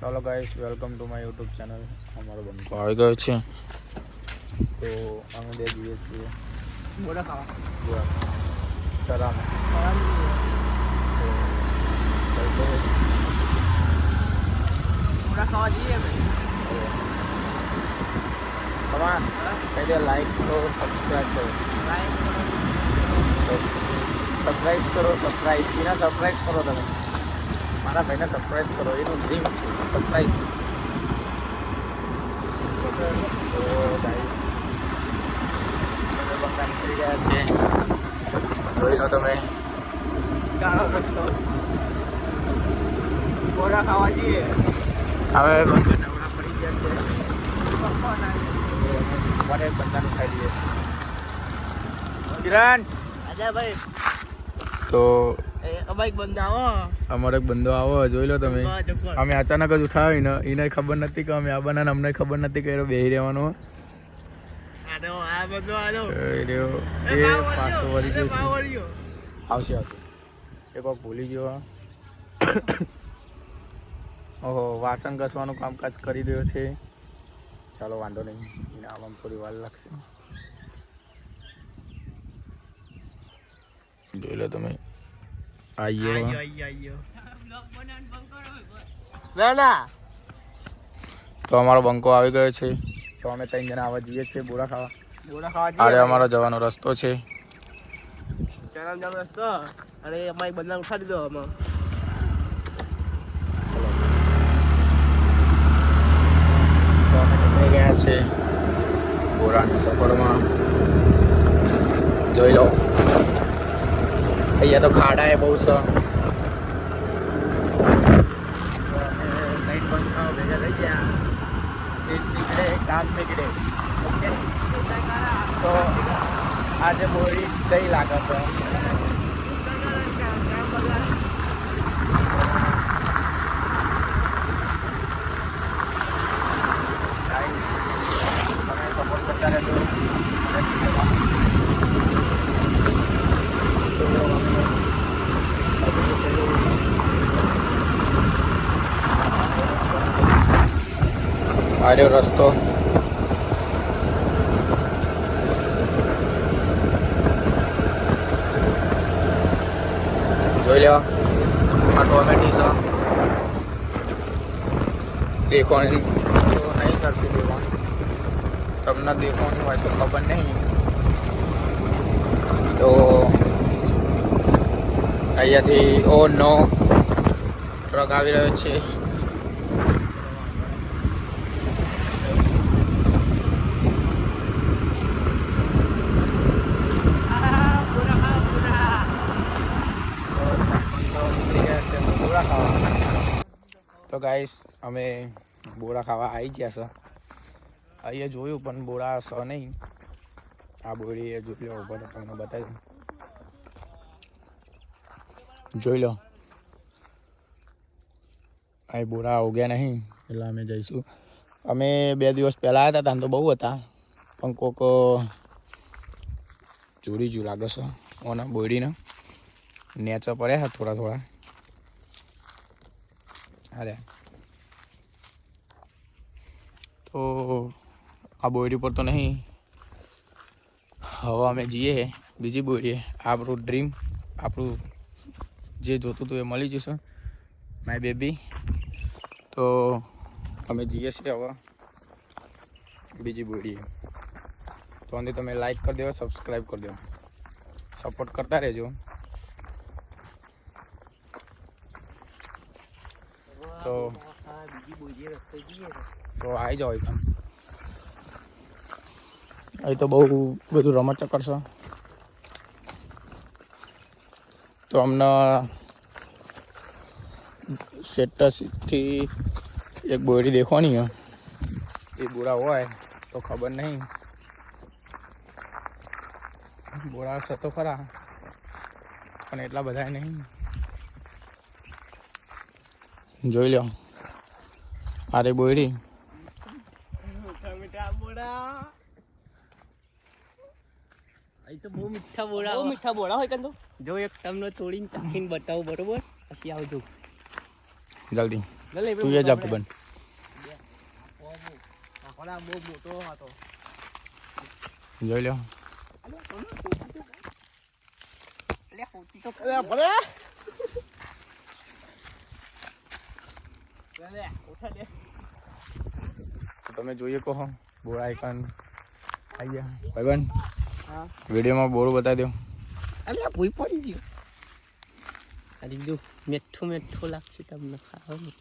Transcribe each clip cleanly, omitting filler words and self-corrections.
चलो guys welcome to my YouTube channel हमारो बंको આવી ગયો છે तो અમે બે જઈએ છીએ બોડા ખાવા સલામ બોડા ખાવા જઈએ ભાઈ कमान पहले लाइक करो सब्सक्राइब करो सरप्राइज करो सरप्राइज बिना सरप्राइज करो તમે મારા ભાઈને સરપ્રાઈઝ કરો એનું ડ્રીમ છે સરપ્રાઈઝ તો ગાઈસ તમે બંગા નીકળી ગયા છે જોઈ લો તમે ચાલો રસ્તો બોડા ખાવા જઈએ હવે બંગા નવડા પડી ગયા છે મને એક બંદાનું ખાઈ લઈએ કિરણ અજય ભાઈ તો અમારે એક બંદા આવો અમારો એક બંદો આવો જોઈ લો તમે અમે અચાનક જ ઉઠાવી ને એને ખબર નથી કે અમે આવવાના ને અમને ખબર નથી કે બેહી રહેવાનો આ બંદો આલો એ પાછો વળી ગયો છે આવશે આવશે એક વખત ભૂલી ગયો ઓહો વાસણ ઘસવાનું કામકાજ કરી રહ્યો છે ચાલો વાંધો નહીં એને આવવામાં થોડી વાર લાગશે જોઈ લો તમે ના ના તો અમારો બંકો આવી ગયો છે તો અમે 3 જણા આવવા જઈએ છીએ બોરા ખાવા અરે અમારો જવાનો રસ્તો છે ચાલો રસ્તો અરે અમારે બંદા ઉઠાડી દો આમાં તો અમે નીકળી ગયા છે બોરાની સફરમાં જોઈ લો અહીંયા તો ખાડા એ બહુ છે ભેગા થઈ ગયા નીકળે કામ નીકળે ઓકે તો આજે બોરી કઈ લાગે છે તમે સપોર્ટ કરતા રહેજો આર્યો રસ્તો જોઈ લેવા આ ટોમેટી છે દેખવાની તો નહીં સરખી દેવાની તમને દેખવાનું હોય તો ખબર નહીં તો અહીંયાથી ઓ નો ટ્રક આવી રહ્યો છે તો ગાઈસ અમે બોરા ખાવા આવી ગયા છે અહીંયા જોયું પણ બોરા સ નહીં આ બોરી એ જોઈ લો ઉપર તમને બતાવી જોઈ લો આ બોરા ઉગ્યા નહીં એટલે અમે જઈશું અમે 2 દિવસ પહેલાં આવ્યા હતા તો બહુ હતા પણ કોક ચોરી જો લાગે છે ઓના બોડીને નેચા પડ્યા હતા થોડા થોડા અરે તો આ બોયડી પર તો નહીં હવે અમે જઈએ બીજી બોયડીએ આપણું ડ્રીમ આપણું જે જોતું હતું એ મળી જશે માય બેબી તો અમે જઈએ છીએ હવે બીજી બોયડીએ તો અંતે તમે લાઈક કરી દો સબસ્ક્રાઈબ કરી દો સપોર્ટ કરતા રહેજો તો આવી જાઓ અહીં તો બહુ બધું રમત ચક્કર છે તો અમને સેટસથી એક બોયડી દેખવાની એ બોરા હોય તો ખબર નહીં બોરા છે તો ખરા પણ એટલા બધા નહીં જોઈ લો અરે બોયડી અહીં તો બહુ મીઠા બોળા હોય કંદો જો એક તમને તોડીને ચાખીને બતાવું બરોબર પછી આવજો જલ્દી તું એ જા ભાઈબંધ. બહુ મોટો હતો. જોઈ લો. તમે જોઈએ કહો બોરા આઈકન આવી ગયા ભાઈબંધ. હા વિડીયોમાં બોરું બતાવી દો. અલ્યા ભૂઈ પડી ગયો. અરે જો મીઠું મીઠું લાગશે તમને ખાવાનું.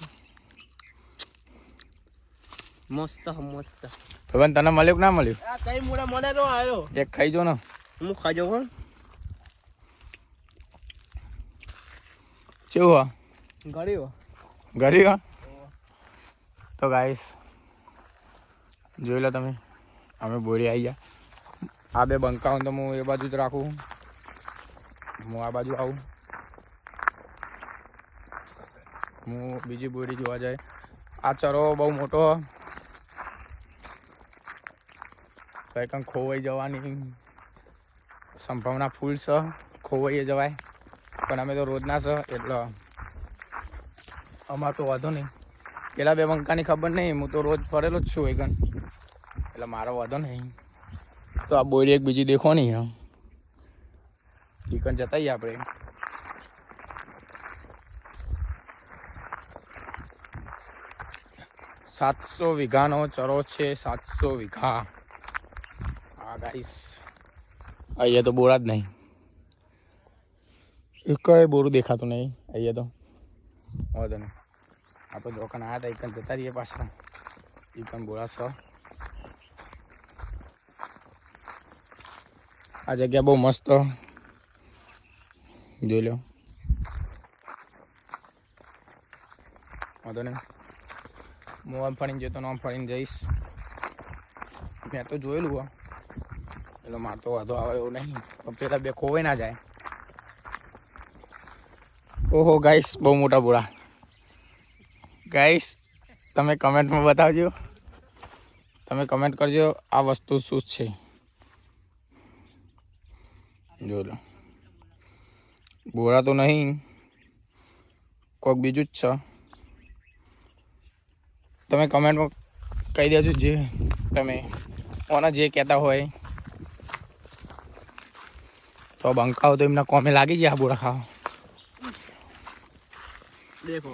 મસ્ત મસ્ત. ભાઈબંધ તને મળ્યું કે ના મળ્યું? આ કઈ મોડા મને નો આવ્યો. એક ખાઈ જો ને. હું ખાજો પણ કેવું હા ગળ્યો. ઘરી હા. તો ગાઈસ જોઈ લો તમે અમે બોરી આવી ગયા. આ બે બંકાઓ તો હું એ બાજુ જ રાખું, હું આ બાજુ આવું, હું બીજી બોરી જોવા જાય. આ ચરો બહુ મોટો કંઈ કંઈ ખોવાઈ જવાની સંભાવના ફૂલ છે. ખોવાઈ જવાય પણ અમે તો રોજના છે એટલે અમારે તો વાંધો નહીં. પેલા બે બંકાની ખબર નહીં, હું તો રોજ ફરેલો જ છું એકન એટલે મારો વાંધો નહીં. તો આ બોરી એક બીજી દેખો નહીં એકન જતાઈએ આપણે. 700 વીઘાનો ચરો છે. 700 વીઘા. હા ગાઈસ અહીંયા તો બોરા જ નહીં, એક બોરું દેખાતું નહીં અહીંયા તો. વાંધો નહીં, આપણે દુકાન આવ્યા હતા એકન જતા રહીએ પાછા. એકન બોરા છે. આ જગ્યા બહુ મસ્ત જોઈ લો. વાંધો નહીં, હું આમ ફરીને જતો આમ ફરીને જઈશ. મેં તો જોયેલું હોય એટલે મારે તો વાંધો આવે એવું નહીં. પણ પેલા બે ખોવાઈ ના જાય. ઓહો ગાઈસ બહુ મોટા બોરા. ગાઈસ તમે કમેન્ટમાં બતાવજો, તમે કમેન્ટ કરજો આ વસ્તુ શું છે. જોઈ લો બોરા તો નહીં, કોઈક બીજું જ છે. તમે કમેન્ટમાં કહી દેજો જે તમે ઓના જે કહેતા હોય. તો બંકાઓ તો એમના કોમે લાગી જાય આ બોરા ખાવા. દેખો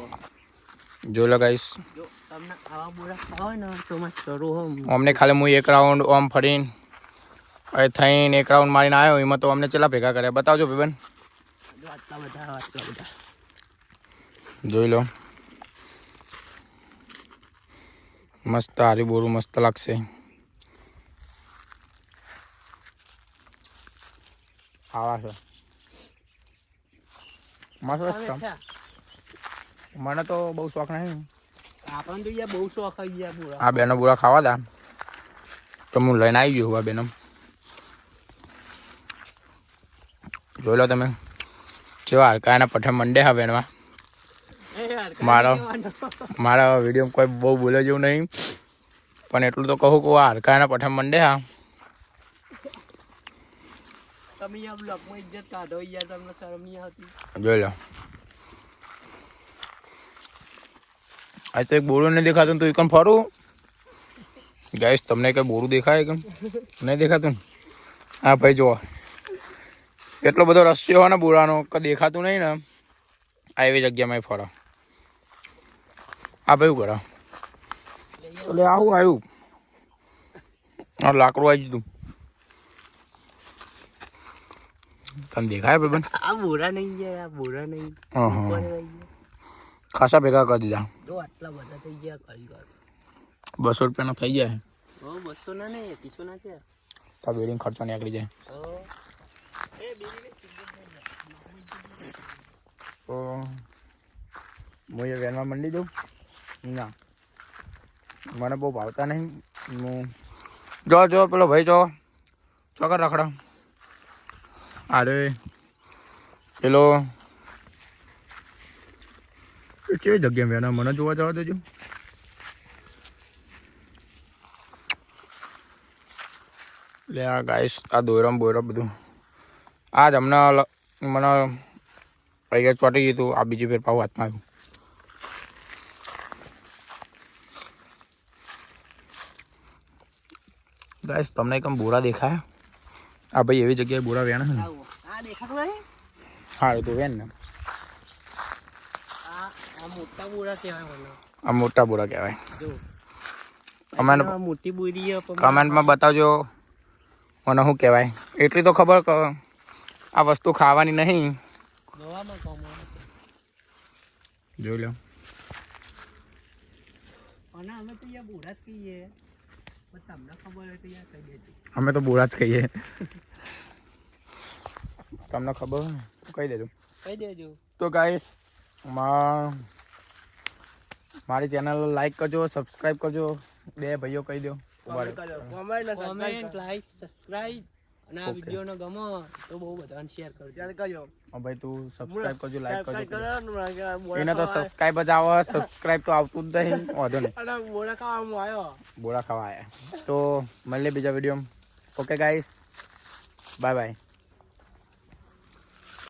જોઈ લો ગાઈસ. જો તમને આવા બોરા ખાવા ને તો માં ચરો હમ અમને ખાલી હું એક રાઉન્ડ આમ ફરીને હવે થઈને એક રાઉન્ડ મારીને આવ્યો. એમાં તો અમને ચેલા ભેગા કર્યા બતાવજો ભાઈબંધ. જો આટલા બધા જોઈ લો મસ્ત હારી બોરું મસ્ત લાગશે. આવા છે મસ્ત છે. મને તો બહુ શોખ નહીં. આપણને તો યાર બહુ શોખ આવી ગયા બોરા. આ બેનો બોરા ખાવા દા તો હું લઈને આવી ગયો. આ બેનો જોઈ લો તમે કેવા હડકાના પઠમ મંડે હા બેનમાં. મારા વિડીયો કોઈ બહુ બોલે જેવું નહીં પણ એટલું તો કહું કે આ હડકાના પઠમ મંડે હા. તમે આ બ્લોગમાં ઇજ્જત કાઢો યાર, તમને શરમ નહીં આવતી? જોઈ લો આજ તો એક બોરું નહીં દેખાતું તો એકમ ફરું. ગાઈસ તમને કઈ બોરું દેખાય કેમ નહીં દેખાતું? હા ભાઈ જુઓ એટલો બધો રસ્યો હોય ને બોરાનો કે દેખાતું નહીં ને. આ એવી જગ્યામાં ફરો. આ ભાઈ કરો એટલે આવું આવ્યું આ લાકડું આવી જતું. તને દેખાય ભાઈ? આ બોરા નહીં ગયા, આ બોરા નહીં. ખાસા ભેગા કરી દીધા. જો આટલા બધા થઈ ગયા કરી કર. 200 રૂપિયાના થઈ જાય. 200 ના નહીં 300 ના થયા. તો બેડિંગ ખર્ચો નીકળી જાય. તો હું એ વેનમાં મંડી દઉં ના, મને બહુ ભાવતા નહીં. હું જો પેલો ભાઈ જો ચોકર રખડો. અરે પેલો કેવી જગ્યા વેના મને જોવા જવા દેજો. એટલે આ ગાઈસ આ દોરમ બોયરો બધું આ જ હમણાં મને પૈયા ચોટી ગયું હતું. આ બીજી ફેર પાવું હાથમાં આવ્યું. ગાઈસ તમને કેમ બોરા દેખાય? આ ભાઈ એવી જગ્યાએ બોરા વેણ છે ને. આ દેખાતું નહીં? સારું તો વેણ ને. આ મોટા બોરા કહેવાય મને. આ મોટા બોરા કહેવાય. જો કમેન્ટ આ મોટી બોરી છે પણ કમેન્ટમાં બતાવજો મને શું કહેવાય. એટલી તો ખબર કે આ વસ્તુ ખાવાની નહીં. દવામાં કમાય. જોઈ લો. અને અમે તો યાર બોરા જ કહીએ. પણ તમને ખબર હોય તો યાર કહી દેજો. અમે તો બોરા જ કહીએ. તમને ખબર હોય ને તો કહી દેજો. કહી દેજો. તો ગાઈસ મારી ચેનલ લાઈક કરજો, સબસ્ક્રાઈબ કરજો. બે ભાઈઓ કહી દો. કોમેન્ટ, લાઈક, સબસ્ક્રાઇબ અને આ વિડિયોનો ગમો તો બહુ બધાને શેર કરજો. ભાઈ તું સબસ્ક્રાઈબ કરજો, લાઈક કરજો. એને તો સબસ્ક્રાઈબ જ આવે, સબસ્ક્રાઈબ તો આવતું જ નહીં. વાંધો નહીં. બોરા ખાવા આવ્યા. તો મળીએ બીજા વિડીયોમાં. Okay guys, bye bye.